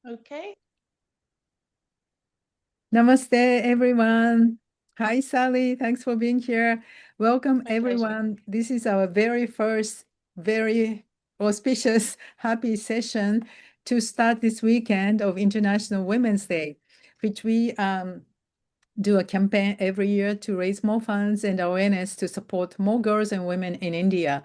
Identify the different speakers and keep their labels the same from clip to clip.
Speaker 1: Okay.
Speaker 2: Namaste, everyone. Hi, Sally. Thanks for being here. Welcome,
Speaker 1: My pleasure.
Speaker 2: everyone. This is our very first, very auspicious, happy session to start this weekend of International Women's Day, which we do a campaign every year to raise more funds and awareness to support more girls and women in India.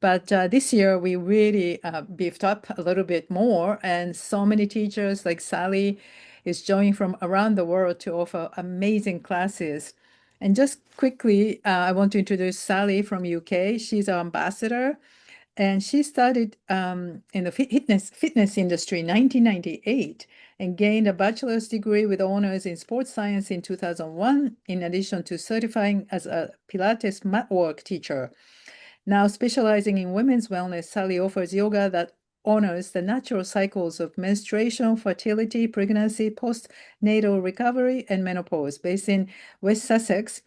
Speaker 2: But this year, we really beefed up a little bit more, and so many teachers like Sally is joining from around the world to offer amazing classes. And just quickly, I want to introduce Sally from UK. She's our ambassador, and she started in the fitness industry in 1998 and gained a bachelor's degree with honors in sports science in 2001, in addition to certifying as a Pilates mat work teacher. Now specializing in women's wellness, Sally offers yoga that honors the natural cycles of menstruation, fertility, pregnancy, postnatal recovery, and menopause. Based in West Sussex,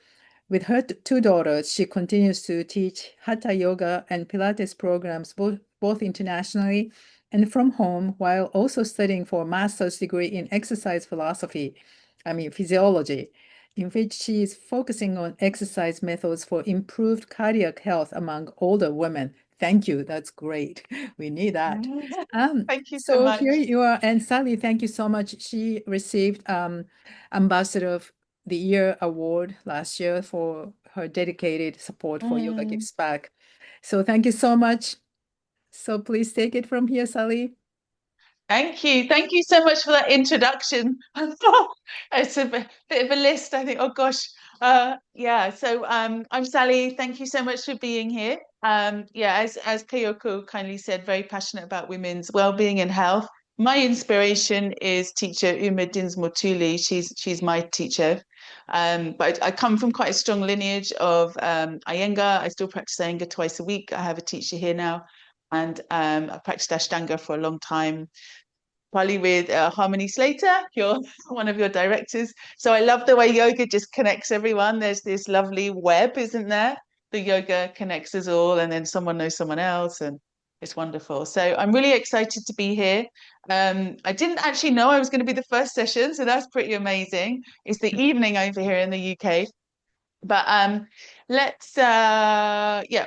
Speaker 2: with her two daughters, she continues to teach Hatha Yoga and Pilates programs both internationally and from home, while also studying for a master's degree in exercise philosophy, physiology, in which she is focusing on exercise methods for improved cardiac health among older women. Thank you. That's great. We need that.
Speaker 1: Thank you so
Speaker 2: So here
Speaker 1: much.
Speaker 2: you are. And Sally, thank you so much. She received Ambassador of the Year award last year for her dedicated support for Yoga
Speaker 1: Mm.
Speaker 2: Gives Back. So thank you so much. So please take it from here, Sally.
Speaker 1: Thank you. Thank you so much for that introduction. It's a bit of a list, I think. Oh gosh. Yeah. I'm Sally. Thank you so much for being here. Yeah, as Kyoko kindly said, very passionate about women's well-being and health. My inspiration is teacher Uma Dinsmore-Tuli. She's my teacher. But I come from quite a strong lineage of Iyengar. I still practice Iyengar twice a week. I have a teacher here now, and I practiced Ashtanga for a long time, probably with Harmony Slater, your one of your directors. So I love the way yoga just connects everyone. There's this lovely web, isn't there? The yoga connects us all, and then someone knows someone else, and it's wonderful. So I'm really excited to be here. I didn't actually know I was going to be the first session, so that's pretty amazing. It's the evening over here in the UK, but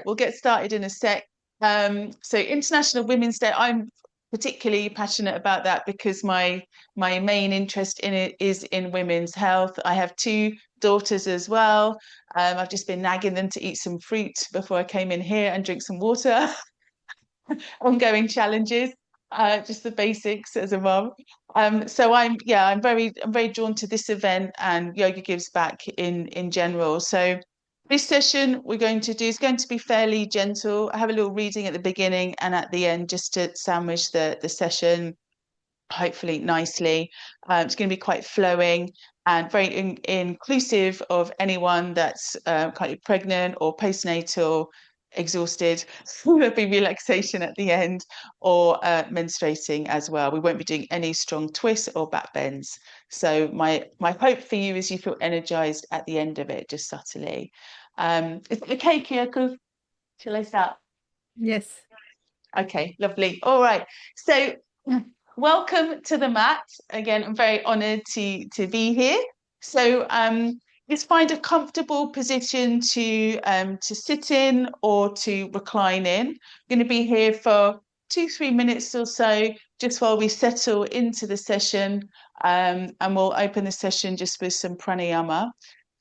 Speaker 1: we'll get started in a sec. So International Women's Day, I'm particularly passionate about that because my main interest in it is in women's health. I have two daughters as well. I've just been nagging them to eat some fruit before I came in here and drink some water. Ongoing challenges, just the basics as a mom. I'm very drawn to this event and Yoga Gives Back in general. So this session we're going to do is going to be fairly gentle. I have a little reading at the beginning and at the end just to sandwich the session, hopefully nicely. It's going to be quite flowing and very inclusive of anyone that's kind of pregnant or postnatal, exhausted. There'll be relaxation at the end, or menstruating as well. We won't be doing any strong twists or back bends. So my hope for you is you feel energized at the end of it, just subtly. Is it okay, Kyoko? Shall I start?
Speaker 2: Yes.
Speaker 1: Okay, lovely. All right. So, welcome to the mat. Again, I'm very honored to be here. So, just find a comfortable position to sit in or to recline in. I'm going to be here for 2, 3 minutes or so, just while we settle into the session. And we'll open the session just with some pranayama.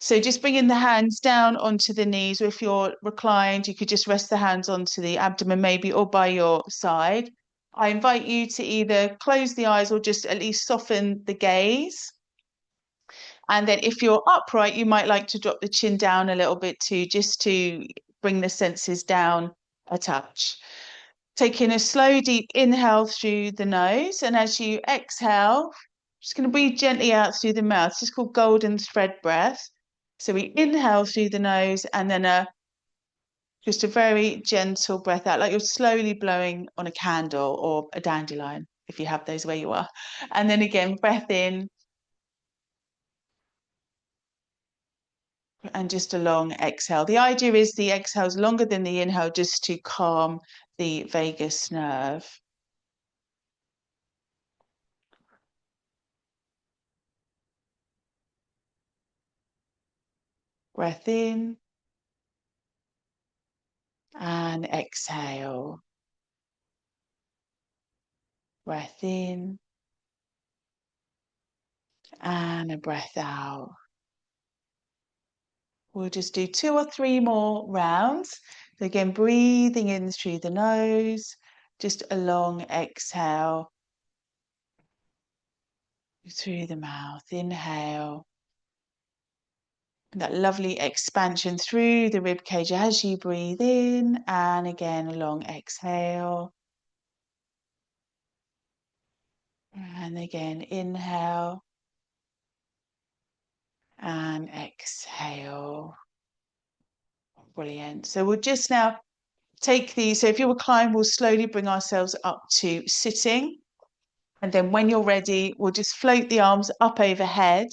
Speaker 1: So just bringing the hands down onto the knees, or if you're reclined, you could just rest the hands onto the abdomen maybe or by your side. I invite you to either close the eyes or just at least soften the gaze. And then if you're upright, you might like to drop the chin down a little bit too, just to bring the senses down a touch. Taking a slow, deep inhale through the nose. And as you exhale, just going to breathe gently out through the mouth. It's just called golden thread breath. So we inhale through the nose and then just a very gentle breath out, like you're slowly blowing on a candle or a dandelion, if you have those where you are. And then again, breath in and just a long exhale. The idea is the exhale is longer than the inhale, just to calm the vagus nerve. Breath in and exhale. Breath in and a breath out. We'll just do 2 or 3 more rounds. So again, breathing in through the nose, just a long exhale through the mouth. Inhale. That lovely expansion through the rib cage as you breathe in, and again, a long exhale. And again, inhale and exhale. Brilliant. So we'll just now take these. So if you recline, we'll slowly bring ourselves up to sitting. And then when you're ready, we'll just float the arms up overhead,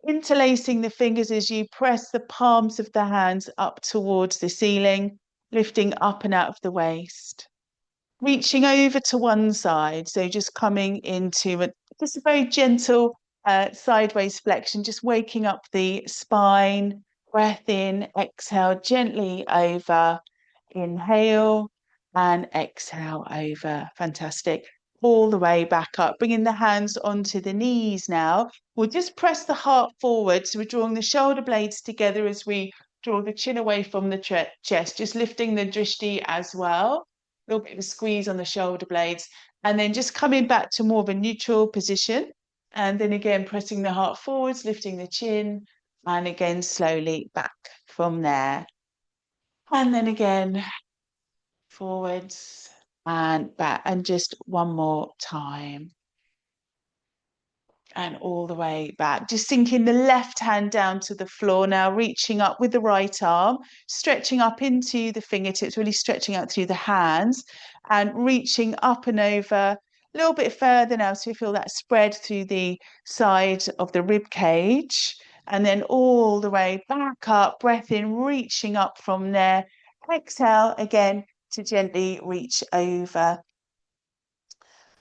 Speaker 1: interlacing the fingers as you press the palms of the hands up towards the ceiling, lifting up and out of the waist. Reaching over to one side, so just coming into just a very gentle sideways flexion, just waking up the spine. Breath in, exhale gently over, inhale and exhale over. Fantastic. All the way back up, bringing the hands onto the knees now. We'll just press the heart forward, so we're drawing the shoulder blades together as we draw the chin away from the chest, just lifting the drishti as well. A little bit of a squeeze on the shoulder blades, and then just coming back to more of a neutral position. And then again, pressing the heart forwards, lifting the chin, and again, slowly back from there. And then again, forwards and back, and just one more time. And all the way back. Just sinking the left hand down to the floor now, reaching up with the right arm, stretching up into the fingertips, really stretching out through the hands and reaching up and over a little bit further now. So you feel that spread through the side of the rib cage, and then all the way back up, breath in, reaching up from there. Exhale again to gently reach over.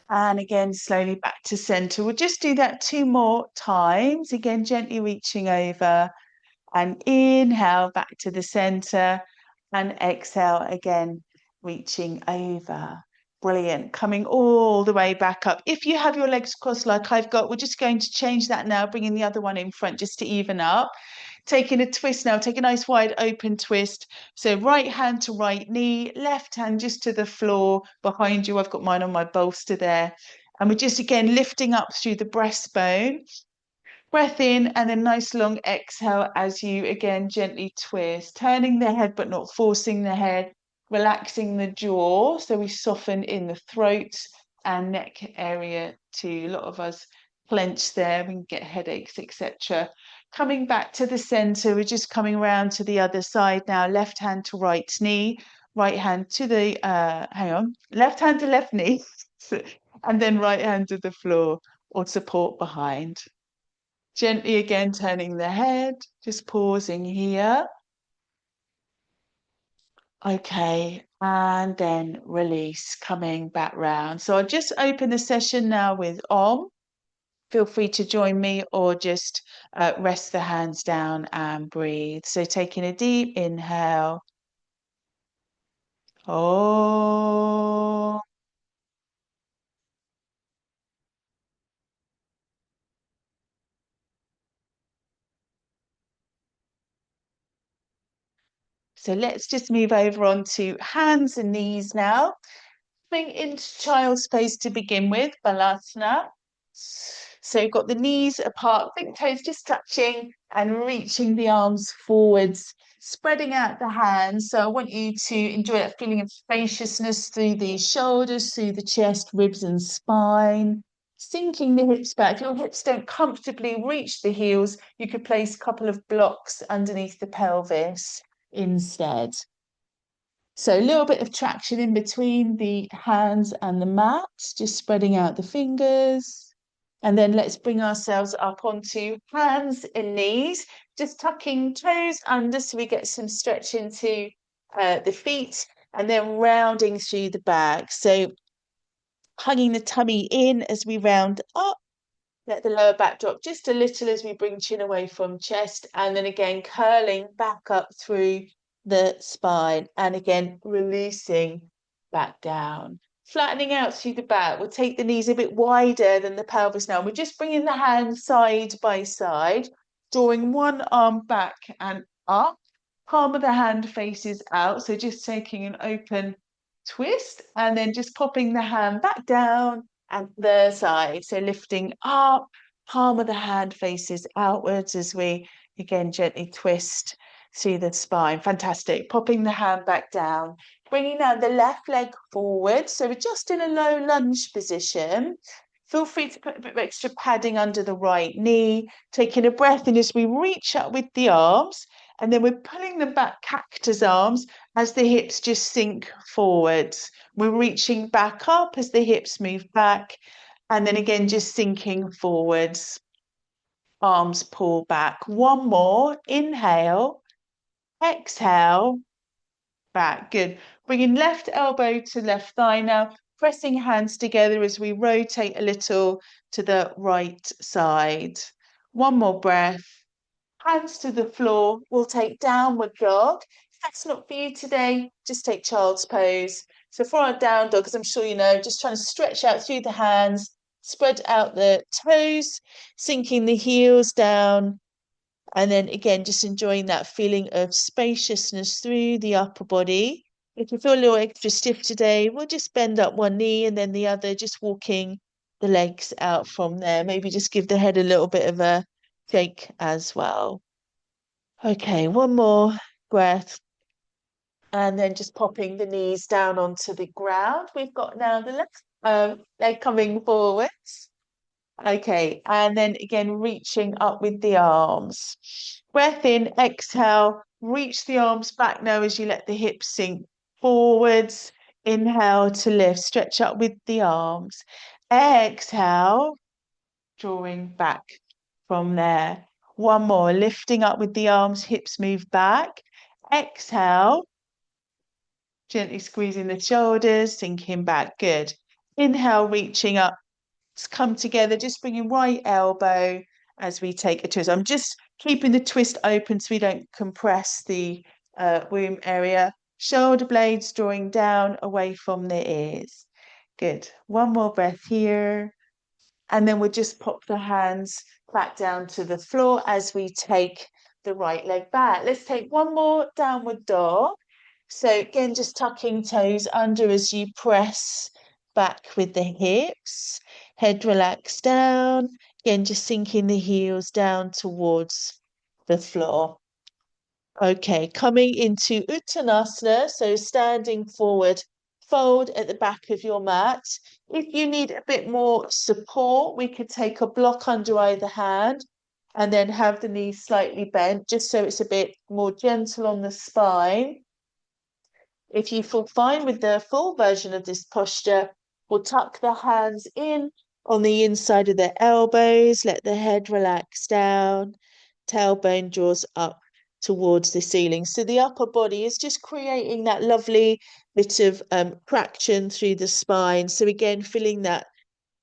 Speaker 1: And again, slowly back to center. We'll just do that 2 more times. Again, gently reaching over and inhale back to the center and exhale again, reaching over. Brilliant. Coming all the way back up. If you have your legs crossed like I've got, we're just going to change that now, bringing the other one in front just to even up. Taking a twist now, take a nice wide open twist. So right hand to right knee, left hand just to the floor behind you. I've got mine on my bolster there. And we're just again lifting up through the breastbone. Breath in and then nice long exhale as you again gently twist, turning the head but not forcing the head, relaxing the jaw. So we soften in the throat and neck area too. A lot of us clench there, we can get headaches, etc. Coming back to the center, we're just coming around to the other side now. Left hand to right knee, right hand to the, left hand to left knee, and then right hand to the floor or support behind. Gently again turning the head, just pausing here. Okay, and then release, coming back round. So I'll just open the session now with Om. Feel free to join me or just rest the hands down and breathe. So taking a deep inhale. Oh. So let's just move over onto hands and knees now. Coming into child's pose to begin with, Balasana. So you've got the knees apart, big toes just touching and reaching the arms forwards, spreading out the hands. So I want you to enjoy that feeling of spaciousness through the shoulders, through the chest, ribs and spine. Sinking the hips back. If your hips don't comfortably reach the heels, you could place a couple of blocks underneath the pelvis instead. So a little bit of traction in between the hands and the mat, just spreading out the fingers. And then let's bring ourselves up onto hands and knees, just tucking toes under so we get some stretch into the feet, and then rounding through the back. So hugging the tummy in as we round up Let the lower back drop just a little as we bring chin away from chest. And then again, curling back up through the spine. And again, releasing back down. Flattening out through the back. We'll take the knees a bit wider than the pelvis now. We're just bringing the hands side by side, drawing one arm back and up. Palm of the hand faces out. So just taking an open twist and then just popping the hand back down and the side. So lifting up, palm of the hand faces outwards as we again gently twist through the spine. Fantastic. Popping the hand back down, bringing now the left leg forward. So we're just in a low lunge position. Feel free to put a bit of extra padding under the right knee, taking a breath in as we reach up with the arms, and then we're pulling them back, cactus arms, as the hips just sink forwards. We're reaching back up as the hips move back, and then again, just sinking forwards. Arms pull back. One more. Inhale, exhale, back. Good. Bringing left elbow to left thigh now, pressing hands together as we rotate a little to the right side. One more breath. Hands to the floor. We'll take downward dog. If that's not for you today, just take child's pose. So for our down dog, as I'm sure you know, just trying to stretch out through the hands, spread out the toes, sinking the heels down. And then again, just enjoying that feeling of spaciousness through the upper body. If you feel a little extra stiff today, we'll just bend up one knee and then the other, just walking the legs out from there. Maybe just give the head a little bit of a shake as well. Okay, one more breath. And then just popping the knees down onto the ground. We've got now the left leg coming forwards. Okay, and then again, reaching up with the arms. Breath in, exhale, reach the arms back now as you let the hips sink forwards. Inhale to lift, stretch up with the arms. Exhale, drawing back from there. One more, lifting up with the arms, hips move back. Exhale, gently squeezing the shoulders, sinking back. Good. Inhale, reaching up. Let's come together, just bringing right elbow as we take a twist. I'm just keeping the twist open so we don't compress the womb area. Shoulder blades drawing down away from the ears. Good. One more breath here. And then we'll just pop the hands back down to the floor as we take the right leg back. Let's take one more downward dog. So again, just tucking toes under as you press back with the hips. Head relax down. Again, just sinking the heels down towards the floor. Okay, coming into Uttanasana, so standing forward, fold at the back of your mat. If you need a bit more support, we could take a block under either hand and then have the knees slightly bent, just so it's a bit more gentle on the spine. If you feel fine with the full version of this posture, we'll tuck the hands in on the inside of the elbows, let the head relax down, tailbone draws up towards the ceiling. So the upper body is just creating that lovely bit of traction through the spine. So again, feeling that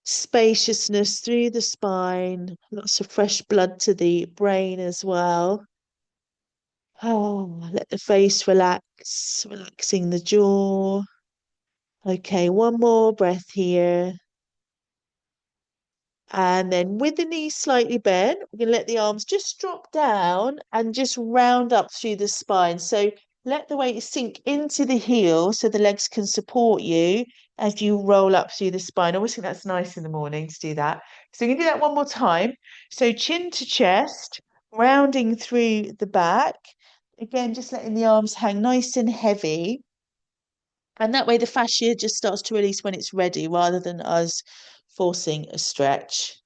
Speaker 1: spaciousness through the spine, lots of fresh blood to the brain as well. Oh, let the face relax, relaxing the jaw. Okay, one more breath here. And then with the knees slightly bent, we're going to let the arms just drop down and just round up through the spine. So let the weight sink into the heel so the legs can support you as you roll up through the spine. I always think that's nice in the morning to do that. So you can do that one more time. So chin to chest, rounding through the back. Again, just letting the arms hang nice and heavy. And that way the fascia just starts to release when it's ready rather than us forcing a stretch.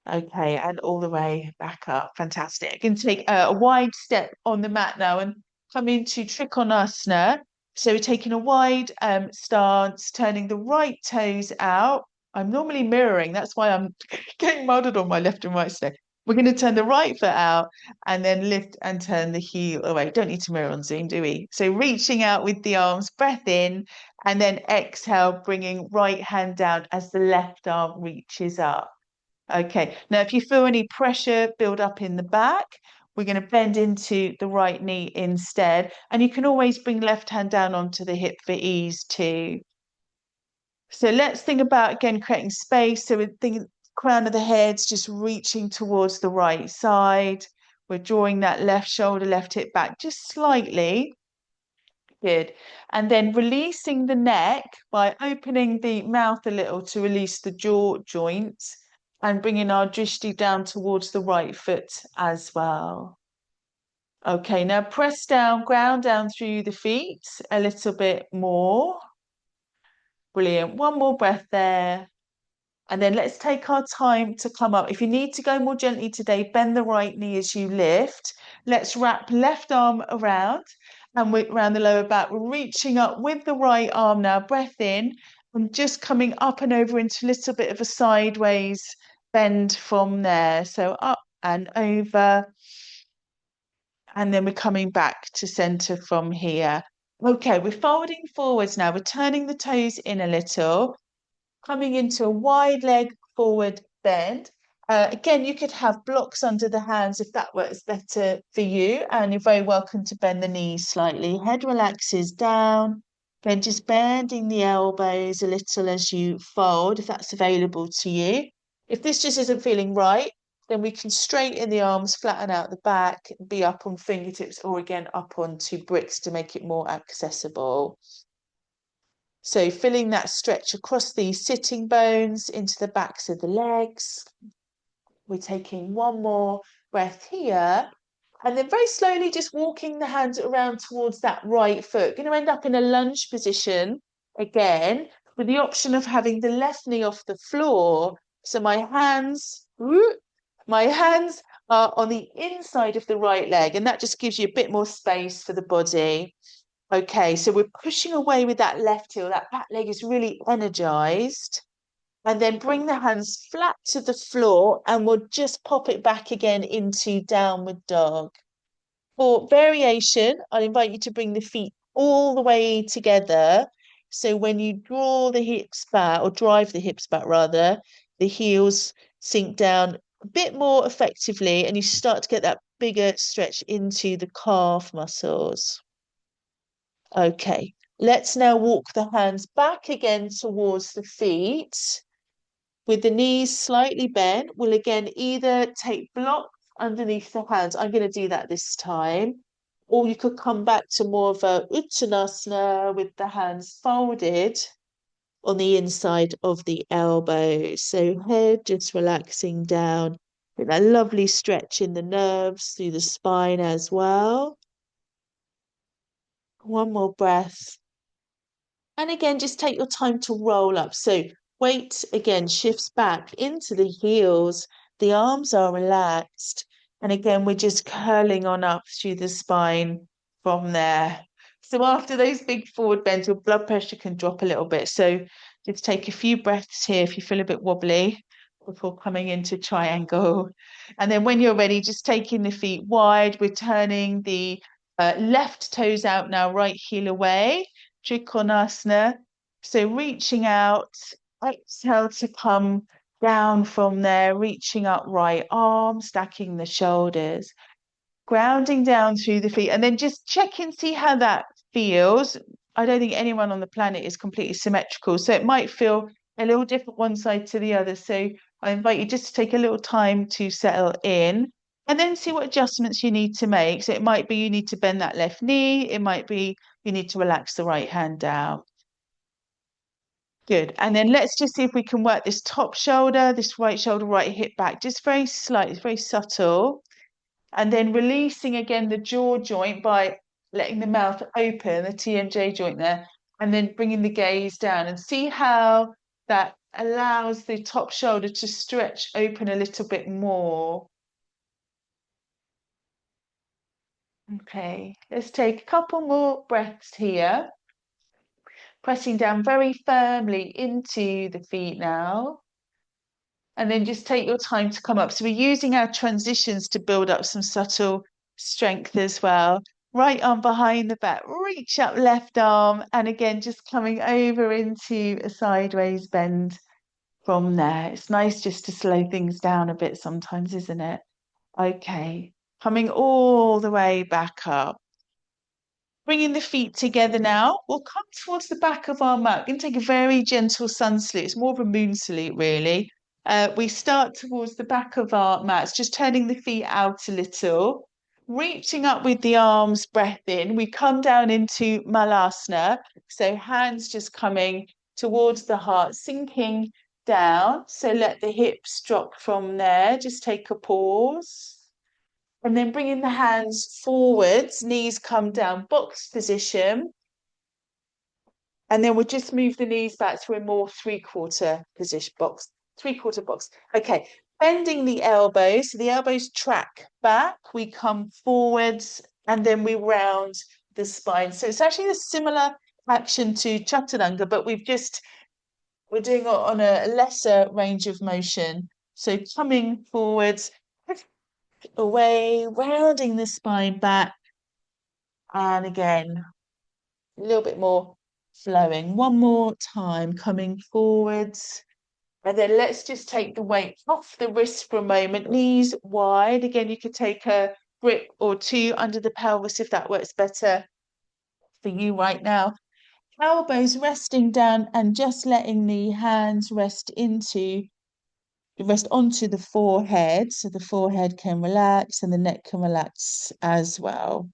Speaker 1: Okay, and all the way back up. Fantastic. You can take a wide step on the mat now and come into Trikonasana. So we're taking a wide stance, turning the right toes out. I'm normally mirroring, that's why I'm getting muddled on my left and right today. We're going to turn the right foot out and then lift and turn the heel away. Don't need to mirror on Zoom, do we? So reaching out with the arms, breath in, and then exhale, bringing right hand down as the left arm reaches up. Okay, now if you feel any pressure build up in the back, we're going to bend into the right knee instead. And you can always bring left hand down onto the hip for ease too. So let's think about again creating space. So we're thinking crown of the head's just reaching towards the right side. We're drawing that left shoulder, left hip back just slightly. Good. And then releasing the neck by opening the mouth a little to release the jaw joints and bringing our drishti down towards the right foot as well. Okay, now press down, ground down through the feet a little bit more. Brilliant. One more breath there. And then let's take our time to come up. If you need to go more gently today, bend the right knee as you lift. Let's wrap left arm around and around the lower back. We're reaching up with the right arm now. Breath in and just coming up and over into a little bit of a sideways bend from there. So up and over. And then we're coming back to center from here. Okay, we're folding forwards now. We're turning the toes in a little, coming into a wide leg forward bend. Again, you could have blocks under the hands if that works better for you. And you're very welcome to bend the knees slightly. Head relaxes down. Then just bending the elbows a little as you fold, if that's available to you. If this just isn't feeling right, then we can straighten the arms, flatten out the back, be up on fingertips, or again up onto bricks to make it more accessible. So feeling that stretch across the sitting bones into the backs of the legs. We're taking one more breath here. And then very slowly just walking the hands around towards that right foot. Going to end up in a lunge position again with the option of having the left knee off the floor. So my hands are on the inside of the right leg, and that just gives you a bit more space for the body. Okay, so we're pushing away with that left heel. That back leg is really energized. And then bring the hands flat to the floor and we'll just pop it back again into downward dog. For variation, I'll invite you to bring the feet all the way together. So when you draw the hips back, or drive the hips back rather, the heels sink down a bit more effectively and you start to get that bigger stretch into the calf muscles. Okay, let's now walk the hands back again towards the feet. With the knees slightly bent, we'll again either take blocks underneath the hands. I'm going to do that this time. Or you could come back to more of a uttanasana with the hands folded on the inside of the elbows. So head just relaxing down. Get that lovely stretch in the nerves through the spine as well. One more breath. And again, just take your time to roll up. So weight again shifts back into the heels. The arms are relaxed. And again, we're just curling on up through the spine from there. So after those big forward bends, your blood pressure can drop a little bit. So just take a few breaths here if you feel a bit wobbly before coming into triangle. And then when you're ready, just taking the feet wide, we're turning the left toes out now, right heel away. Trikonasana. So reaching out, exhale to come down from there, reaching up right arm, stacking the shoulders, grounding down through the feet, and then just check and see how that feels. I don't think anyone on the planet is completely symmetrical, so it might feel a little different one side to the other. So I invite you just to take a little time to settle in and then see what adjustments you need to make. So it might be you need to bend that left knee, it might be you need to relax the right hand down. Good. And then let's just see if we can work this top shoulder, this right shoulder, right hip back, just very slightly, very subtle. And then releasing again the jaw joint by letting the mouth open, the TMJ joint there, and then bringing the gaze down and see how that allows the top shoulder to stretch open a little bit more. Okay, let's take a couple more breaths here. Pressing down very firmly into the feet now. And then just take your time to come up. So we're using our transitions to build up some subtle strength as well. Right arm behind the back, reach up left arm. And again, just coming over into a sideways bend from there. It's nice just to slow things down a bit sometimes, isn't it? Okay, coming all the way back up. Bringing the feet together now. We'll come towards the back of our mat. We're going to take a very gentle sun salute. It's more of a moon salute, really. We start towards the back of our mats, just turning the feet out a little, reaching up with the arms, breath in. We come down into malasana. So hands just coming towards the heart, sinking down. So let the hips drop from there. Just take a pause. And then bringing the hands forwards, knees come down, box position. And then we'll just move the knees back to a more three-quarter position box, three-quarter box. Okay, bending the elbows. So the elbows track back, we come forwards, and then we round the spine. So it's actually a similar action to chaturanga, but we're doing it on a lesser range of motion. So coming forwards, away, rounding the spine back, and again, a little bit more flowing. One more time, coming forwards. And then let's just take the weight off the wrist for a moment, knees wide. Again, you could take a grip or two under the pelvis if that works better for you right now. Elbows resting down and just letting the hands rest onto the forehead, so the forehead can relax and the neck can relax as well.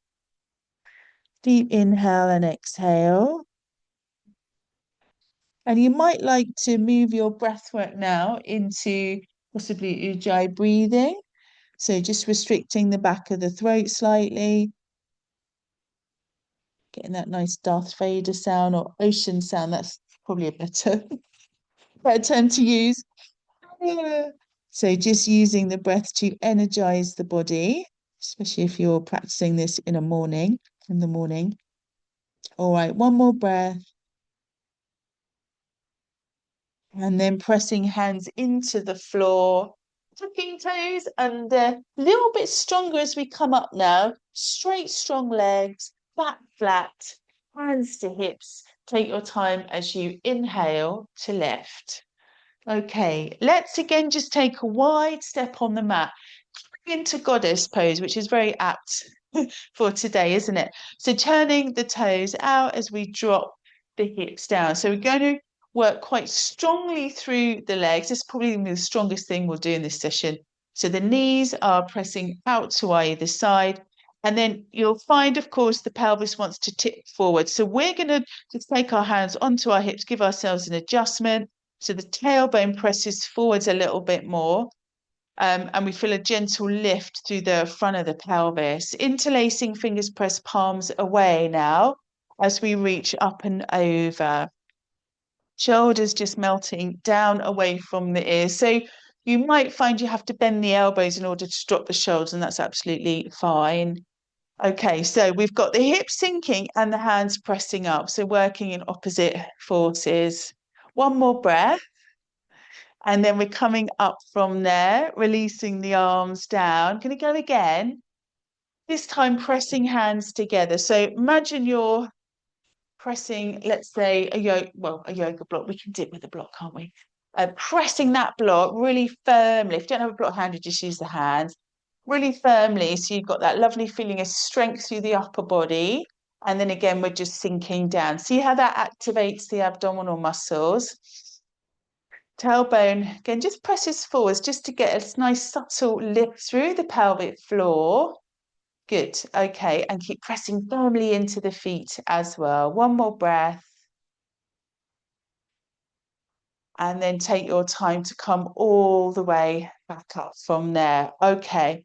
Speaker 1: Deep inhale and exhale. And you might like to move your breath work now into possibly ujjayi breathing. So just restricting the back of the throat slightly, getting that nice Darth Vader sound or ocean sound. That's probably a better term to use. So just using the breath to energize the body, especially if you're practicing this in the morning. All right, one more breath. And then pressing hands into the floor, tucking toes under, a little bit stronger as we come up now. Straight, strong legs, back flat, hands to hips. Take your time as you inhale to lift. Okay, let's again just take a wide step on the mat into goddess pose, which is very apt for today, isn't it? So turning the toes out as we drop the hips down. So we're going to work quite strongly through the legs. This is probably the strongest thing we'll do in this session. So the knees are pressing out to either side. And then you'll find, of course, the pelvis wants to tip forward. So we're going to just take our hands onto our hips, give ourselves an adjustment. So the tailbone presses forwards a little bit more. And we feel a gentle lift through the front of the pelvis. Interlacing fingers, press palms away now as we reach up and over. Shoulders just melting down away from the ears. So you might find you have to bend the elbows in order to drop the shoulders, and that's absolutely fine. Okay, so we've got the hips sinking and the hands pressing up. So working in opposite forces. One more breath. And then we're coming up from there, releasing the arms down. Going to go again. This time pressing hands together. So imagine you're pressing, let's say, a yoga block. We can do it with a block, can't we? Pressing that block really firmly. If you don't have a block handy, just use the hands. Really firmly, so you've got that lovely feeling of strength through the upper body. And then again, we're just sinking down. See how that activates the abdominal muscles. Tailbone, again, just presses forwards just to get a nice subtle lift through the pelvic floor. Good, okay, and keep pressing firmly into the feet as well. One more breath. And then take your time to come all the way back up from there. Okay,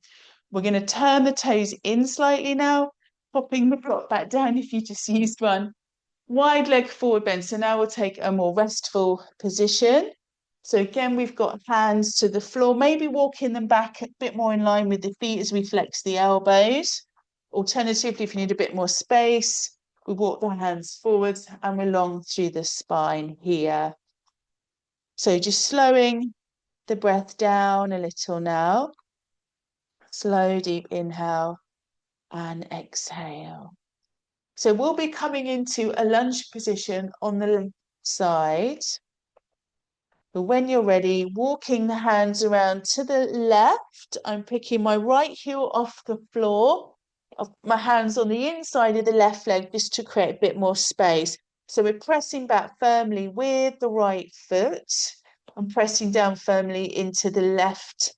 Speaker 1: we're going to turn the toes in slightly now, popping the block back down if you just used one. Wide leg forward bend. So now we'll take a more restful position. So again, we've got hands to the floor, maybe walking them back a bit more in line with the feet as we flex the elbows. Alternatively, if you need a bit more space, we walk the hands forwards and along through the spine here. So just slowing the breath down a little now. Slow, deep inhale and exhale. So we'll be coming into a lunge position on the left side. But when you're ready, walking the hands around to the left, I'm picking my right heel off the floor, my hands on the inside of the left leg just to create a bit more space. So we're pressing back firmly with the right foot and pressing down firmly into the left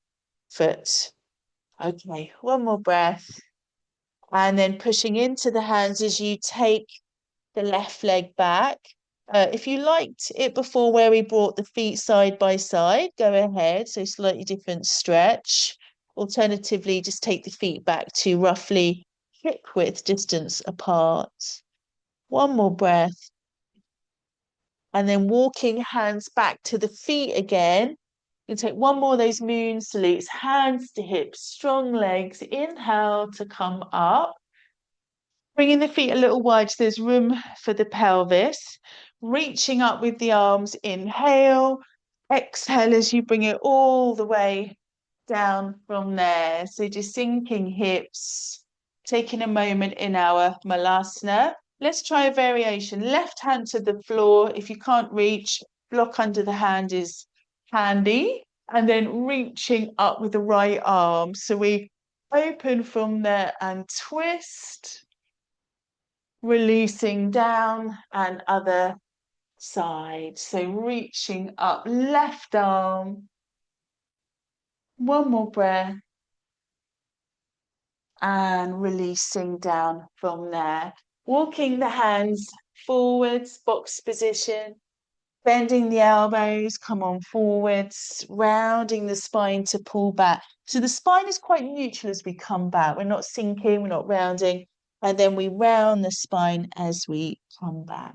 Speaker 1: foot. Okay, one more breath. And then pushing into the hands as you take the left leg back. If you liked it before where we brought the feet side by side, go ahead. So slightly different stretch. Alternatively, just take the feet back to roughly hip width distance apart. One more breath. And then walking hands back to the feet again. You take one more of those moon salutes, hands to hips, strong legs. Inhale to come up. Bringing the feet a little wide so there's room for the pelvis. Reaching up with the arms, inhale. Exhale as you bring it all the way down from there. So just sinking hips, taking a moment in our malasana. Let's try a variation. Left hand to the floor. If you can't reach, block under the hand is handy. And then reaching up with the right arm. So we open from there and twist. Releasing down and other side. So reaching up, left arm. One more breath. And releasing down from there. Walking the hands forwards, box position. Bending the elbows, come on forwards. Rounding the spine to pull back. So the spine is quite neutral as we come back. We're not sinking, we're not rounding. And then we round the spine as we come back.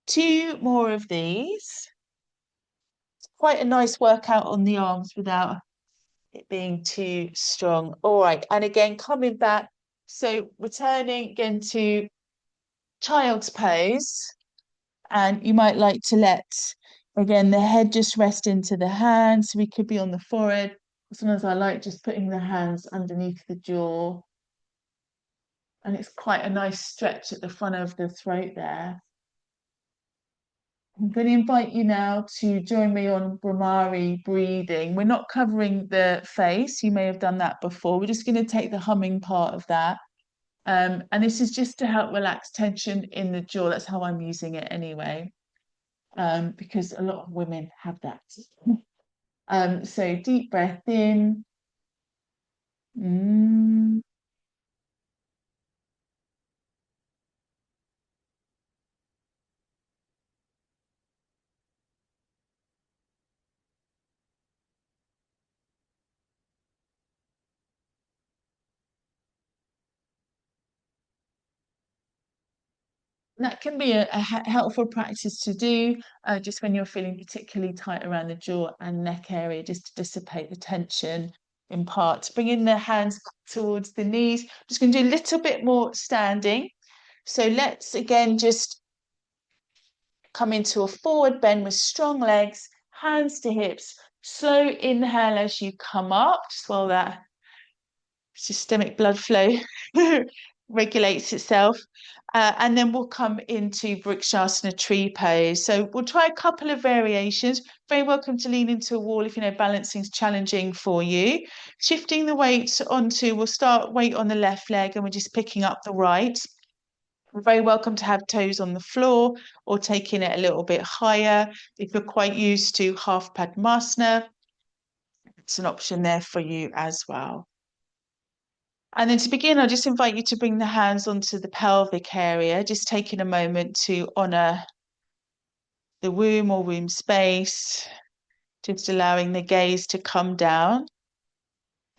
Speaker 1: 2 more of these. It's quite a nice workout on the arms without it being too strong. All right, and again, coming back. So returning again to child's pose. And you might like to let, again, the head just rest into the hands. We could be on the forehead. Sometimes I like just putting the hands underneath the jaw. And it's quite a nice stretch at the front of the throat there. I'm going to invite you now to join me on Brahmari breathing. We're not covering the face. You may have done that before. We're just going to take the humming part of that. And this is just to help relax tension in the jaw. That's how I'm using it anyway, because a lot of women have that. So deep breath in. Mm. That can be a helpful practice to do just when you're feeling particularly tight around the jaw and neck area, just to dissipate the tension in part. Bringing the hands towards the knees. Just going to do a little bit more standing. So let's again just come into a forward bend with strong legs, hands to hips. Slow inhale as you come up, just while that systemic blood flow regulates itself. And then we'll come into Vrikshasana tree pose. So we'll try a couple of variations. Very welcome to lean into a wall if you know balancing is challenging for you. Shifting the weight onto, we'll start weight on the left leg and we're just picking up the right. You're very welcome to have toes on the floor or taking it a little bit higher. If you're quite used to half Padmasana, it's an option there for you as well. And then to begin, I'll just invite you to bring the hands onto the pelvic area, just taking a moment to honor the womb or womb space, just allowing the gaze to come down.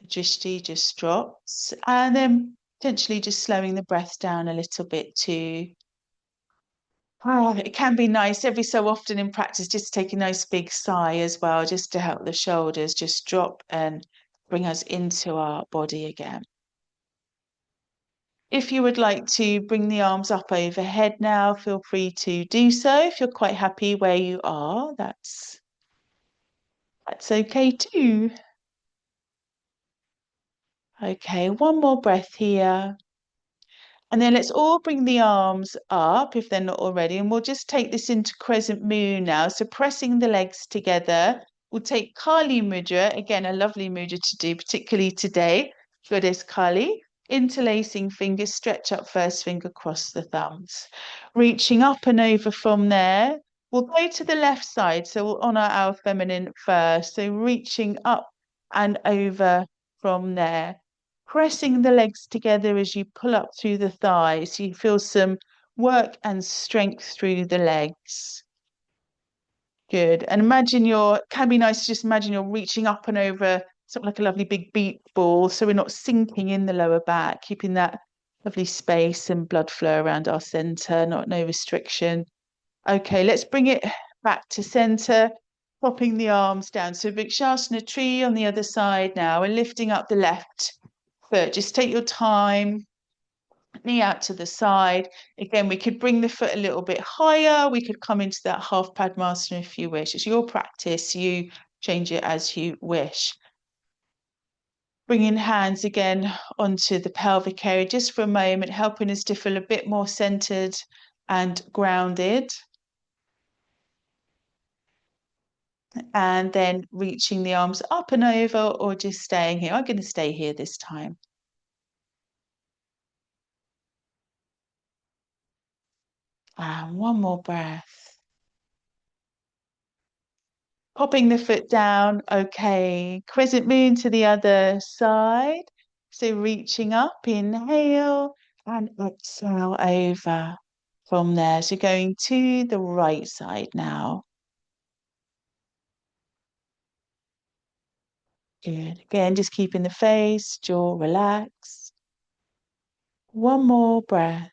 Speaker 1: The drishti just drops, and then potentially just slowing the breath down a little bit too. Oh, it can be nice every so often in practice just to take a nice big sigh as well, just to help the shoulders just drop and bring us into our body again. If you would like to bring the arms up overhead now, feel free to do so. If you're quite happy where you are, that's okay too. Okay, one more breath here. And then let's all bring the arms up if they're not already. And we'll just take this into crescent moon now. So pressing the legs together. We'll take Kali Mudra, again, a lovely mudra to do, particularly today. Goddess Kali. Interlacing fingers, stretch up first finger, cross the thumbs. Reaching up and over from there. We'll go to the left side. So we'll honor our feminine first. So reaching up and over from there, pressing the legs together as you pull up through the thighs. You feel some work and strength through the legs. Good. And can be nice to just imagine you're reaching up and over something like a lovely big beach ball. So we're not sinking in the lower back, keeping that lovely space and blood flow around our center, no restriction. Okay, let's bring it back to center, popping the arms down. So Vrikshasana tree on the other side now, and lifting up the left foot. Just take your time, knee out to the side. Again, we could bring the foot a little bit higher. We could come into that half Padmasana if you wish. It's your practice. You change it as you wish. Bringing hands again onto the pelvic area just for a moment, helping us to feel a bit more centered and grounded. And then reaching the arms up and over or just staying here. I'm going to stay here this time. And one more breath. Popping the foot down. Okay. Crescent moon to the other side. So reaching up, inhale and exhale over from there. So going to the right side now. Good. Again, just keeping the face, jaw relaxed. One more breath.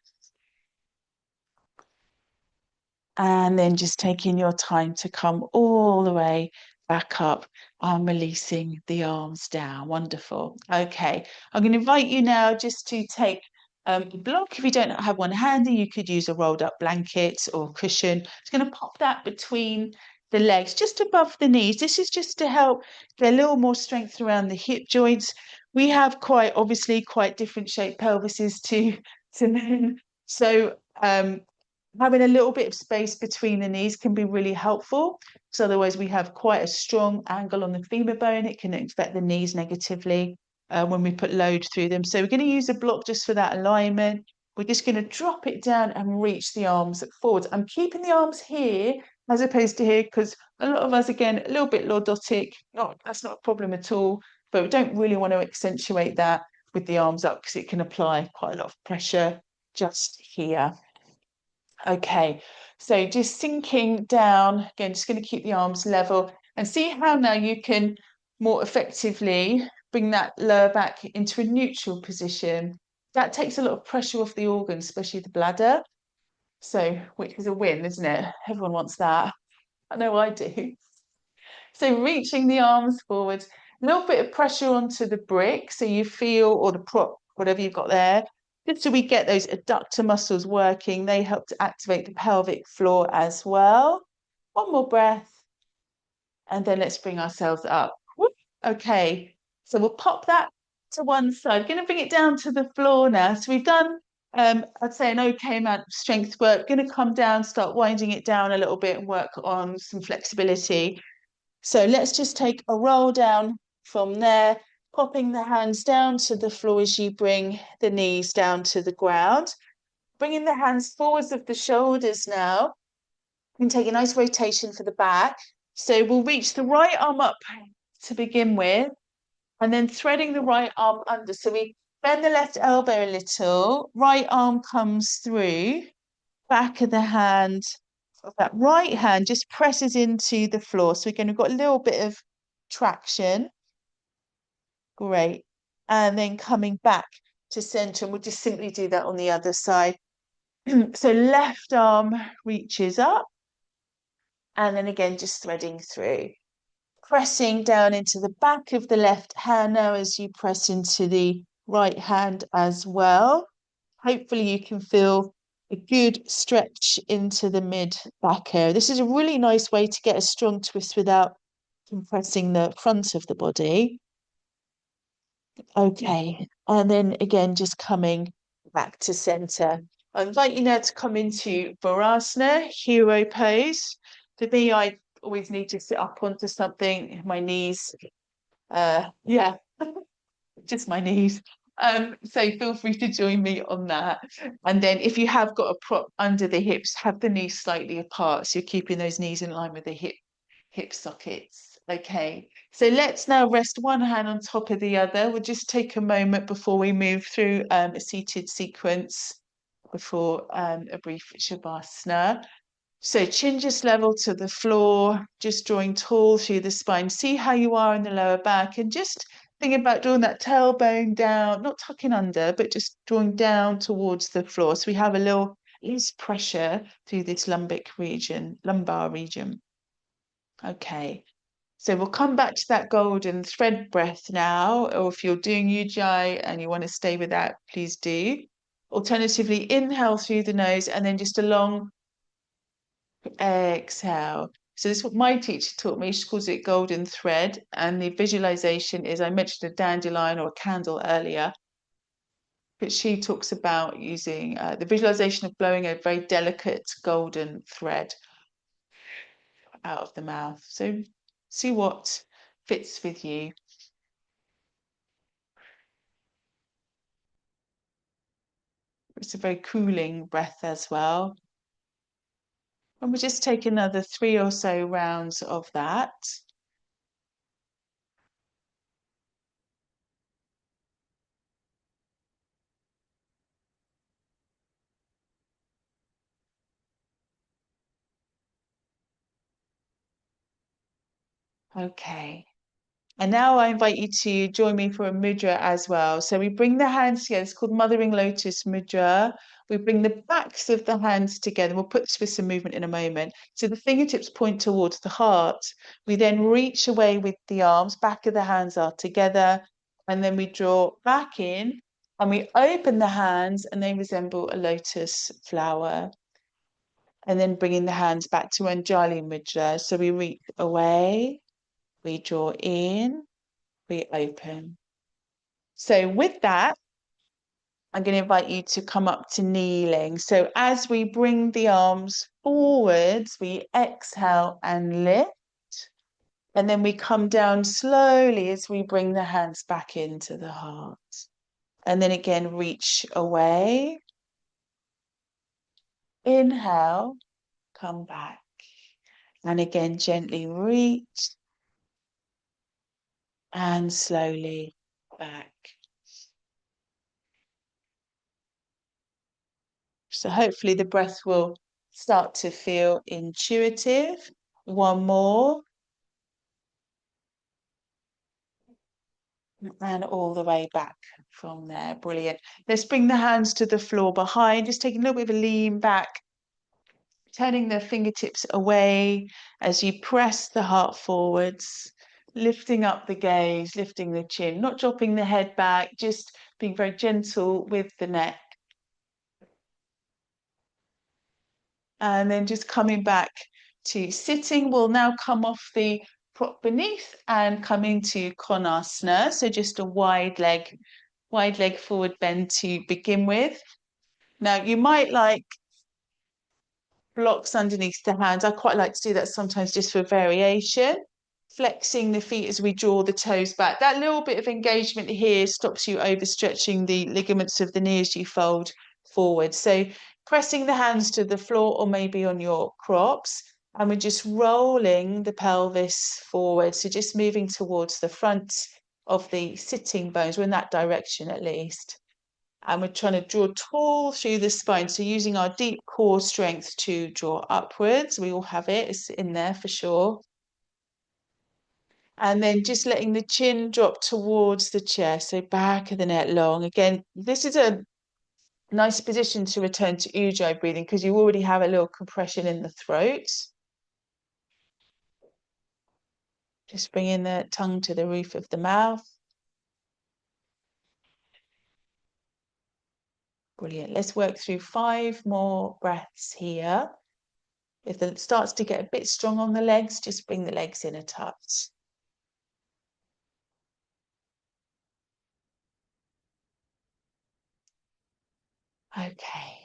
Speaker 1: And then just taking your time to come all the way back up and releasing the arms down. Wonderful. Okay, I'm going to invite you now just to take a block. If you don't have one handy, you could use a rolled up blanket or cushion. It's going to pop that between the legs, just above the knees. This is just to help get a little more strength around the hip joints. We have obviously quite different shaped pelvises to men. So having a little bit of space between the knees can be really helpful, because otherwise we have quite a strong angle on the femur bone. It can affect the knees negatively when we put load through them. So we're going to use a block just for that alignment. We're just going to drop it down and reach the arms forwards. I'm keeping the arms here as opposed to here because a lot of us, again, a little bit lordotic. That's not a problem at all, but we don't really want to accentuate that with the arms up because it can apply quite a lot of pressure just here. Okay, so just sinking down, again, just going to keep the arms level and see how now you can more effectively bring that lower back into a neutral position. That takes a lot of pressure off the organs, especially the bladder. So, which is a win, isn't it? Everyone wants that. I know I do. So reaching the arms forward, a little bit of pressure onto the brick so you feel, or the prop, whatever you've got there, just so we get those adductor muscles working. They help to activate the pelvic floor as well. One more breath. And then let's bring ourselves up. Whoop. Okay, so we'll pop that to one side. Going to bring it down to the floor now. So we've done, I'd say, an okay amount of strength work. Going to come down, start winding it down a little bit and work on some flexibility. So let's just take a roll down from there, popping the hands down to the floor as you bring the knees down to the ground. Bringing the hands forwards of the shoulders now, and take a nice rotation for the back. So we'll reach the right arm up to begin with, and then threading the right arm under. So we bend the left elbow a little, right arm comes through, back of the hand, that right hand just presses into the floor. So again, we've got a little bit of traction. Great. And then coming back to center, and we'll just simply do that on the other side. So left arm reaches up, and then again, just threading through. Pressing down into the back of the left hand now as you press into the right hand as well. Hopefully you can feel a good stretch into the mid back area. This is a really nice way to get a strong twist without compressing the front of the body. Okay, and then again, just coming back to center. I invite you now to come into Varasana, hero pose. For me, I always need to sit up onto something, my knees, yeah, just my knees. So feel free to join me on that. And then if you have got a prop under the hips, have the knees slightly apart. So you're keeping those knees in line with the hip sockets. Okay, so let's now rest one hand on top of the other. We'll just take a moment before we move through a seated sequence before a brief shavasana. So chin just level to the floor, just drawing tall through the spine. See how you are in the lower back and just think about drawing that tailbone down, not tucking under, but just drawing down towards the floor. So we have a little less pressure through this lumbar region. Okay. So we'll come back to that golden thread breath now, or if you're doing Ujjayi and you want to stay with that, please do. Alternatively, inhale through the nose and then just a long exhale. So this is what my teacher taught me. She calls it golden thread. And the visualization is, I mentioned a dandelion or a candle earlier, but she talks about using the visualization of blowing a very delicate golden thread out of the mouth. So see what fits with you. It's a very cooling breath as well. And we'll just take another 3 or so rounds of that. Okay. And now I invite you to join me for a mudra as well. So we bring the hands together. It's called Mothering Lotus Mudra. We bring the backs of the hands together. We'll put this with some movement in a moment. So the fingertips point towards the heart. We then reach away with the arms. Back of the hands are together. And then we draw back in and we open the hands and they resemble a lotus flower. And then bringing the hands back to Anjali Mudra. So we reach away, we draw in, we open. So with that, I'm going to invite you to come up to kneeling. So as we bring the arms forwards, we exhale and lift. And then we come down slowly as we bring the hands back into the heart. And then again, reach away. Inhale, come back. And again, gently reach and slowly back. So hopefully the breath will start to feel intuitive. One more. And all the way back from there. Brilliant. Let's bring the hands to the floor behind. Just taking a little bit of a lean back, turning the fingertips away as you press the heart forwards, lifting up the gaze, lifting the chin, not dropping the head back, just being very gentle with the neck. And then just coming back to sitting. We'll now come off the prop beneath and come into Konasana. So just a wide leg forward bend to begin with. Now you might like blocks underneath the hands. I quite like to do that sometimes just for variation. Flexing the feet as we draw the toes back. That little bit of engagement here stops you overstretching the ligaments of the knee as you fold forward. So pressing the hands to the floor or maybe on your crops. And we're just rolling the pelvis forward. So just moving towards the front of the sitting bones. We're in that direction at least. And we're trying to draw tall through the spine. So using our deep core strength to draw upwards. We all have it. It's in there for sure. And then just letting the chin drop towards the chest. So back of the neck long. Again, this is a nice position to return to Ujjayi breathing because you already have a little compression in the throat. Just bringing the tongue to the roof of the mouth. Brilliant. Let's work through 5 more breaths here. If it starts to get a bit strong on the legs, just bring the legs in a touch. Okay.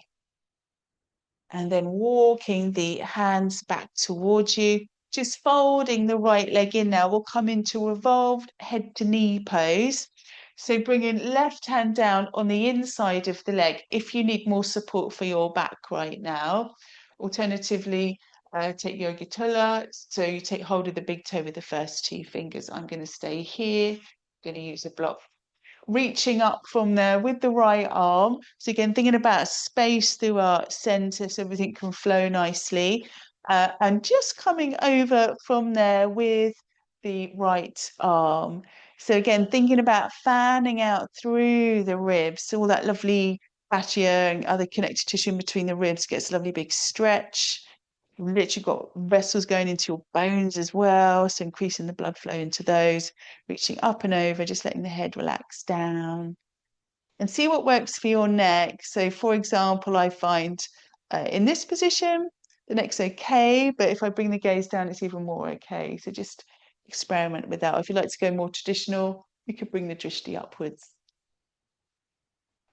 Speaker 1: And then walking the hands back towards you, just folding the right leg in now. We'll come into revolved head to knee pose. So bringing left hand down on the inside of the leg if you need more support for your back right now. Alternatively, take yoga. So you take hold of the big toe with the first two fingers. I'm going to stay here. I'm going to use a block, reaching up from there with the right arm. So again, thinking about space through our center so everything can flow nicely. And just coming over from there with the right arm. So again, thinking about fanning out through the ribs, so all that lovely fascia and other connective tissue in between the ribs gets a lovely big stretch. You've literally got vessels going into your bones as well, so increasing the blood flow into those, reaching up and over, just letting the head relax down. And see what works for your neck. So, for example, I find in this position, the neck's okay, but if I bring the gaze down, it's even more okay. So just experiment with that. Or if you'd like to go more traditional, you could bring the drishti upwards.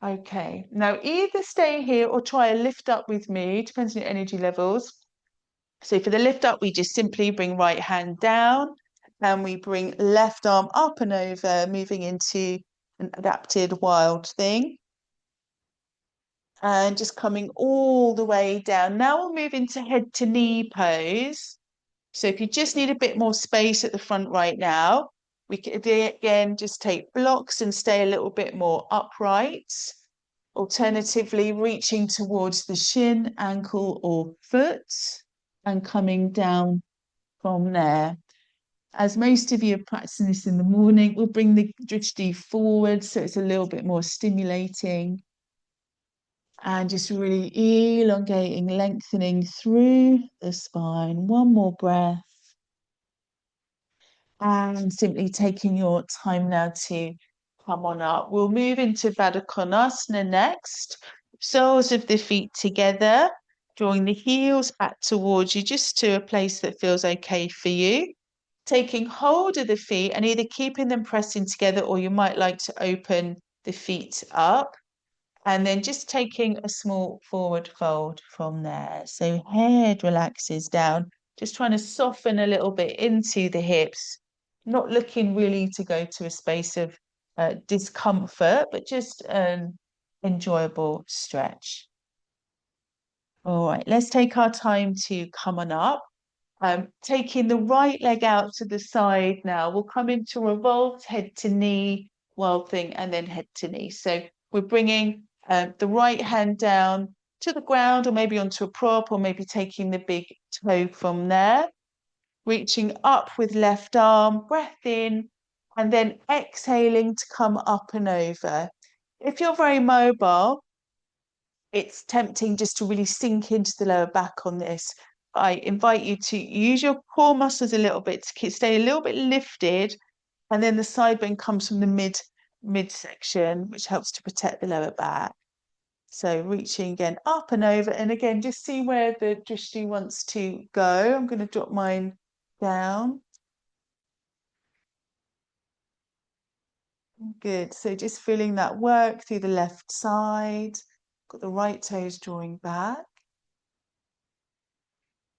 Speaker 1: Okay, now either stay here or try a lift up with me, depends on your energy levels. So for the lift up, we just simply bring right hand down and we bring left arm up and over, moving into an adapted wild thing. And just coming all the way down. Now we'll move into head to knee pose. So if you just need a bit more space at the front right now, we could again just take blocks and stay a little bit more upright. Alternatively, reaching towards the shin, ankle, or foot and coming down from there. As most of you are practicing this in the morning, we'll bring the drishti forward so it's a little bit more stimulating. And just really elongating, lengthening through the spine. One more breath. And simply taking your time now to come on up. We'll move into Baddha Konasana next. Soles of the feet together, drawing the heels back towards you, just to a place that feels okay for you. Taking hold of the feet and either keeping them pressing together, or you might like to open the feet up. And then just taking a small forward fold from there. So head relaxes down, just trying to soften a little bit into the hips, not looking really to go to a space of discomfort, but just an enjoyable stretch. All right, let's take our time to come on up. Taking the right leg out to the side now, we'll come into revolved head to knee, wild thing, and then head to knee. So we're bringing the right hand down to the ground, or maybe onto a prop, or maybe taking the big toe from there, reaching up with left arm, breath in, and then exhaling to come up and over. If you're very mobile, it's tempting just to really sink into the lower back on this. I invite you to use your core muscles a little bit to stay a little bit lifted, and then the side bend comes from the midsection, which helps to protect the lower back. So reaching again up and over, and again, just see where the drishti wants to go. I'm going to drop mine down. Good. So just feeling that work through the left side. Got the right toes drawing back.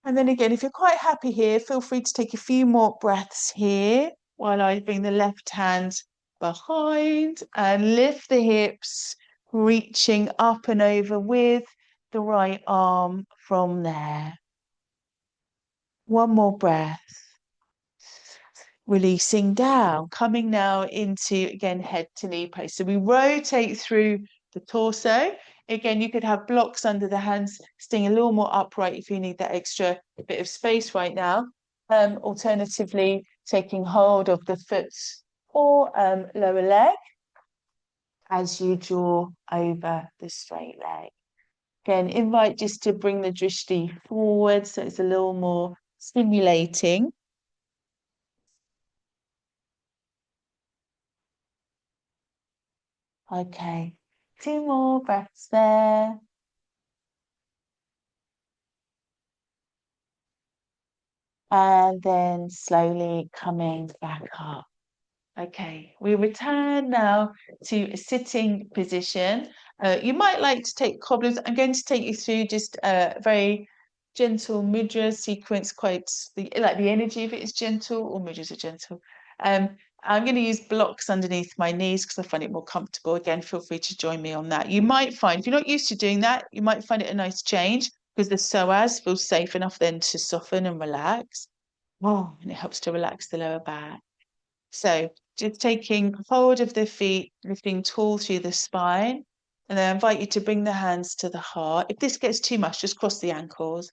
Speaker 1: And then again, if you're quite happy here, feel free to take a few more breaths here while I bring the left hand behind and lift the hips, reaching up and over with the right arm from there. One more breath. Releasing down, coming now into, again, head to knee pose. So we rotate through the torso. Again, you could have blocks under the hands, staying a little more upright if you need that extra bit of space right now. Alternatively, taking hold of the foot or lower leg as you draw over the straight leg. Again, invite just to bring the drishti forward so it's a little more stimulating. Okay, two more breaths there. And then slowly coming back up. Okay, we return now to a sitting position. You might like to take cobblers. I'm going to take you through just a very gentle mudra sequence, quite like the energy of it is gentle, all mudras are gentle. I'm going to use blocks underneath my knees because I find it more comfortable. Again, feel free to join me on that. You might find, if you're not used to doing that, you might find it a nice change because the psoas feels safe enough then to soften and relax. Oh, and it helps to relax the lower back. So just taking hold of the feet, lifting tall through the spine. And then I invite you to bring the hands to the heart. If this gets too much, just cross the ankles.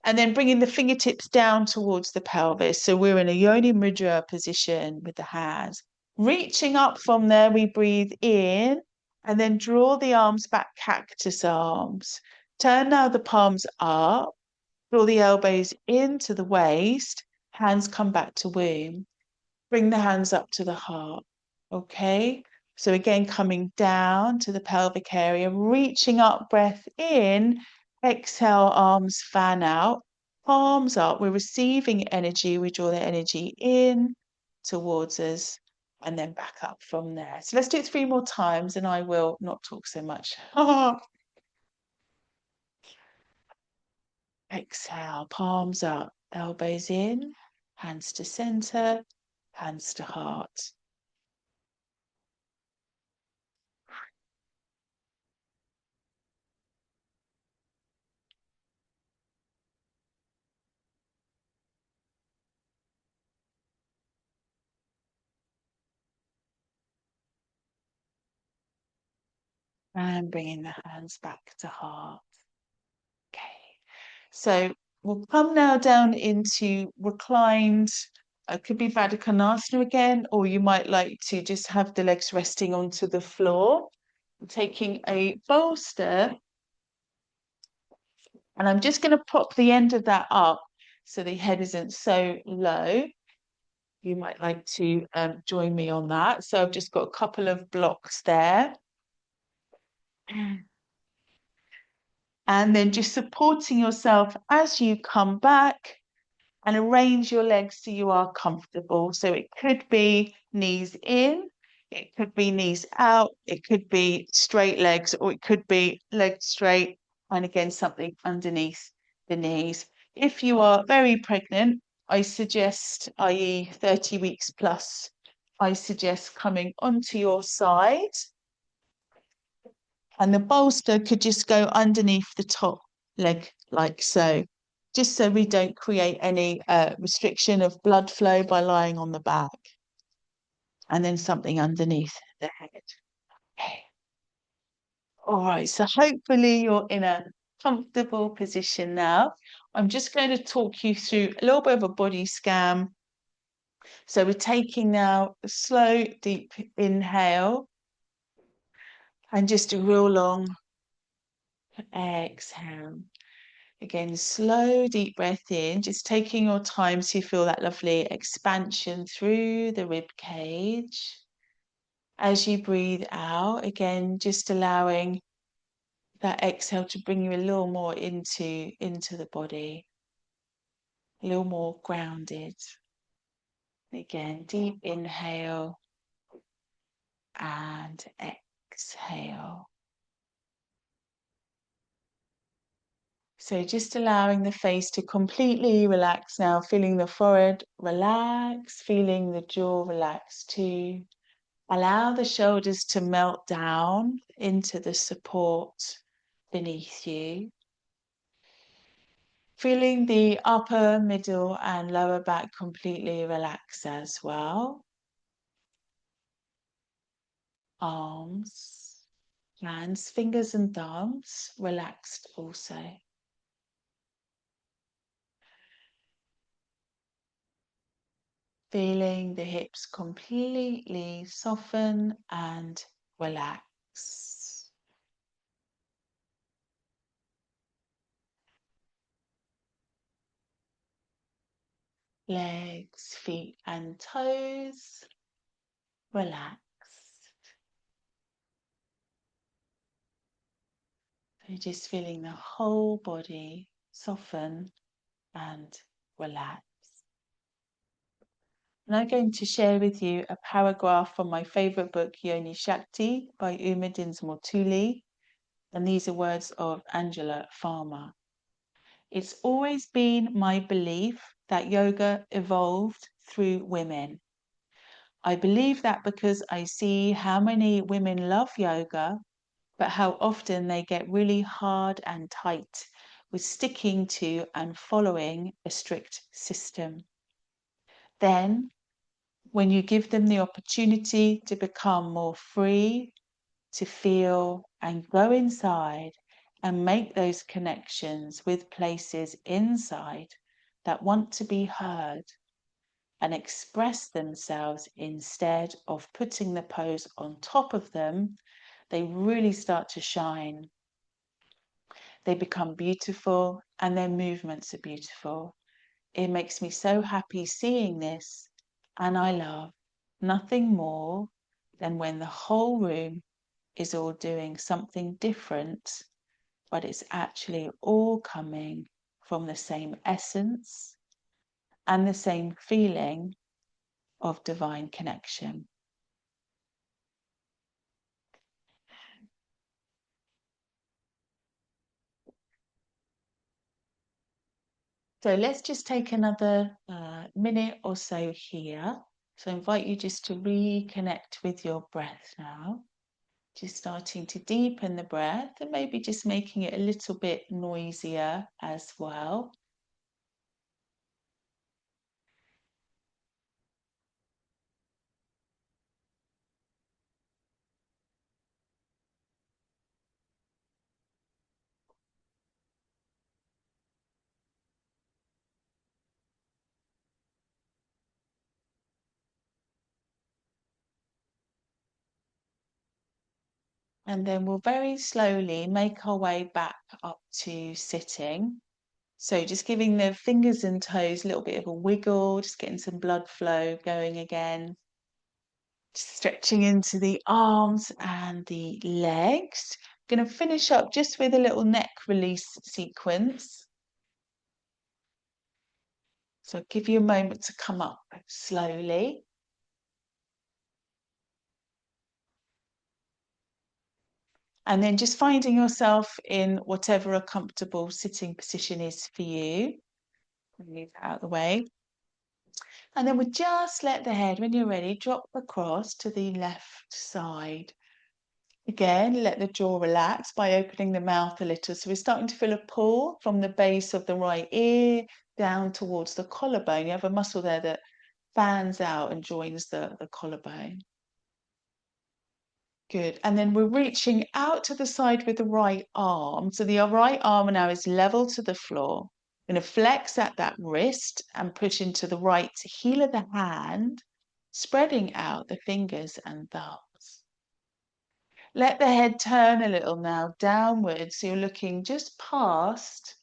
Speaker 1: And then bringing the fingertips down towards the pelvis. So we're in a yoni mudra position with the hands. Reaching up from there, we breathe in and then draw the arms back, cactus arms. Turn now the palms up, draw the elbows into the waist, hands come back to womb. Bring the hands up to the heart. Okay. So again, coming down to the pelvic area, reaching up, breath in, exhale, arms fan out, palms up. We're receiving energy. We draw the energy in towards us and then back up from there. So let's do it 3 more times and I will not talk so much. Exhale, palms up, elbows in, hands to center, hands to heart. And bringing the hands back to heart. Okay. So we'll come now down into reclined, could be Baddha Konasana again, or you might like to just have the legs resting onto the floor. I'm taking a bolster, and I'm just going to prop the end of that up so the head isn't so low. You might like to join me on that. So I've just got a couple of blocks there. And then just supporting yourself as you come back and arrange your legs so you are comfortable. So it could be knees in, it could be knees out, it could be straight legs, or it could be legs straight and again something underneath the knees. If you are very pregnant, I suggest, i.e., 30 weeks plus, I suggest coming onto your side and the bolster could just go underneath the top leg like so, just so we don't create any restriction of blood flow by lying on the back. And then something underneath the head. Okay. All right, so hopefully you're in a comfortable position now. I'm just going to talk you through a little bit of a body scan. So we're taking now a slow, deep inhale and just a real long exhale. Again, slow, deep breath in, just taking your time so you feel that lovely expansion through the rib cage. As you breathe out, again, just allowing that exhale to bring you a little more into the body, a little more grounded. Again, deep inhale and exhale. So just allowing the face to completely relax now, feeling the forehead relax, feeling the jaw relax too. Allow the shoulders to melt down into the support beneath you. Feeling the upper, middle, and lower back completely relax as well. Arms, hands, fingers, and thumbs relaxed also. Feeling the hips completely soften and relax. Legs, feet, and toes relaxed. So just feeling the whole body soften and relax. And I'm going to share with you a paragraph from my favorite book, Yoni Shakti by Uma Dinsmore Tuli. And these are words of Angela Farmer. It's always been my belief that yoga evolved through women. I believe that because I see how many women love yoga, but how often they get really hard and tight with sticking to and following a strict system. Then, when you give them the opportunity to become more free, to feel and go inside and make those connections with places inside that want to be heard and express themselves instead of putting the pose on top of them, they really start to shine. They become beautiful and their movements are beautiful. It makes me so happy seeing this, and I love nothing more than when the whole room is all doing something different, but it's actually all coming from the same essence and the same feeling of divine connection. So let's just take another minute or so here. So I invite you just to reconnect with your breath now. Just starting to deepen the breath and maybe just making it a little bit noisier as well. And then we'll very slowly make our way back up to sitting. So just giving the fingers and toes a little bit of a wiggle, just getting some blood flow going again. Just stretching into the arms and the legs. Going to finish up just with a little neck release sequence. So I'll give you a moment to come up slowly. And then just finding yourself in whatever a comfortable sitting position is for you. Move that out of the way. And then we'll just let the head, when you're ready, drop across to the left side. Again, let the jaw relax by opening the mouth a little. So we're starting to feel a pull from the base of the right ear down towards the collarbone. You have a muscle there that fans out and joins the collarbone. Good. And then we're reaching out to the side with the right arm. So the right arm now is level to the floor. I'm going to flex at that wrist and push into the right heel of the hand, spreading out the fingers and thumbs. Let the head turn a little now downwards. So you're looking just past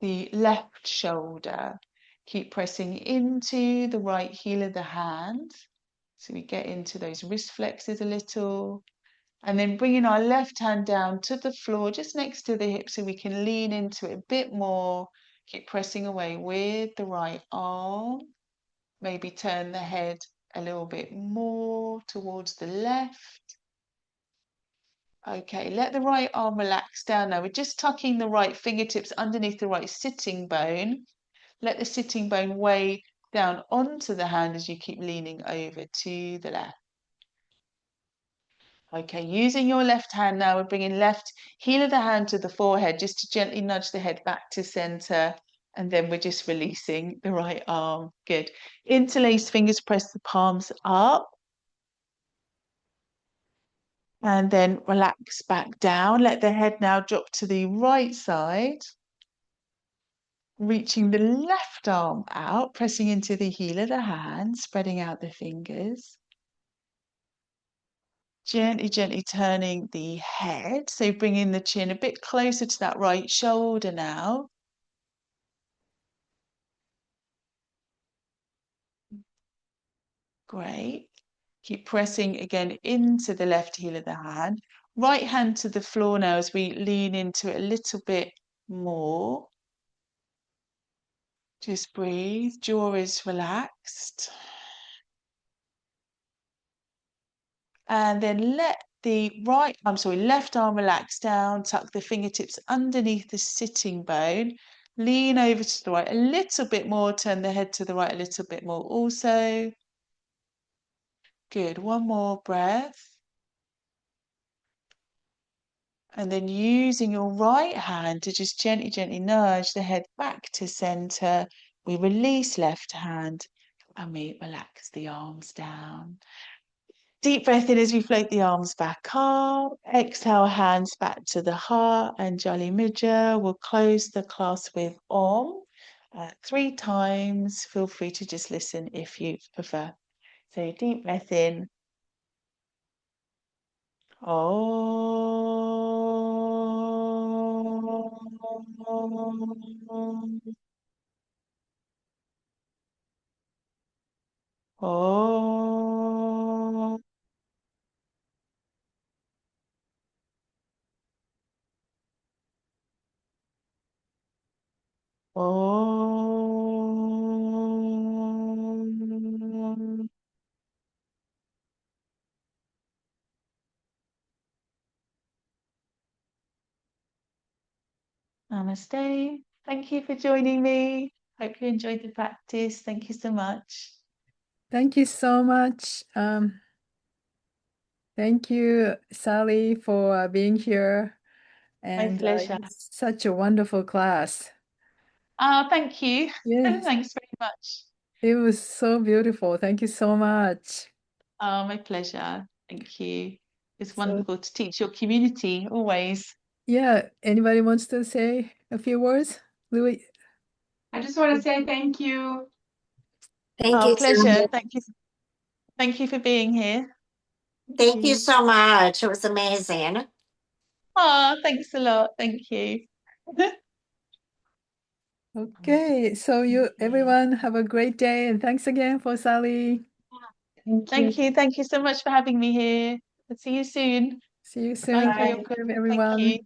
Speaker 1: the left shoulder. Keep pressing into the right heel of the hand. So we get into those wrist flexes a little. And then bringing our left hand down to the floor, just next to the hip, so we can lean into it a bit more. Keep pressing away with the right arm. Maybe turn the head a little bit more towards the left. Okay, let the right arm relax down now. We're just tucking the right fingertips underneath the right sitting bone. Let the sitting bone weigh down onto the hand as you keep leaning over to the left. Okay, using your left hand now, we're bringing left heel of the hand to the forehead just to gently nudge the head back to center. And then we're just releasing the right arm. Good. Interlace fingers, press the palms up. And then relax back down. Let the head now drop to the right side. Reaching the left arm out, pressing into the heel of the hand, spreading out the fingers. Gently, gently turning the head. So bringing the chin a bit closer to that right shoulder now. Great. Keep pressing again into the left heel of the hand. Right hand to the floor now as we lean into it a little bit more. Just breathe. Jaw is relaxed. And then let the left arm relax down, tuck the fingertips underneath the sitting bone, lean over to the right a little bit more, turn the head to the right a little bit more also. Good. One more breath. And then using your right hand to just gently, gently nudge the head back to center. We release left hand and we relax the arms down. Deep breath in as we float the arms back up. Exhale, hands back to the heart and Jali Mudra. We'll close the class with Om 3 times. Feel free to just listen if you prefer. So deep breath in. Om. Om. Om. Namaste. Thank you for joining me. Hope you enjoyed the practice. Thank you so much.
Speaker 2: Thank you so much. Thank you, Sally, for being here.
Speaker 1: My
Speaker 2: And
Speaker 1: pleasure.
Speaker 2: it's such a wonderful class.
Speaker 1: Thank you.
Speaker 2: Yes,
Speaker 1: Thanks very much.
Speaker 2: it was so beautiful. Thank you so much.
Speaker 1: My pleasure. Thank you. It's
Speaker 2: So,
Speaker 1: wonderful to teach your community always.
Speaker 2: yeah, anybody wants to say a few words? Louis?
Speaker 3: I just want to say thank you.
Speaker 4: Thank you,
Speaker 1: Pleasure.
Speaker 4: Tanya.
Speaker 1: Thank you. Thank you for being here.
Speaker 4: Thank you so much. It was amazing.
Speaker 1: Thanks a lot. Thank you.
Speaker 2: Okay, so everyone have a great day, and thanks again for Sally.
Speaker 1: Thank you. Thank you so much for having me here. I'll see you soon.
Speaker 2: See you
Speaker 1: Bye,
Speaker 2: soon. Take
Speaker 1: Kyoko.
Speaker 2: care,
Speaker 1: Thank you.
Speaker 2: everyone.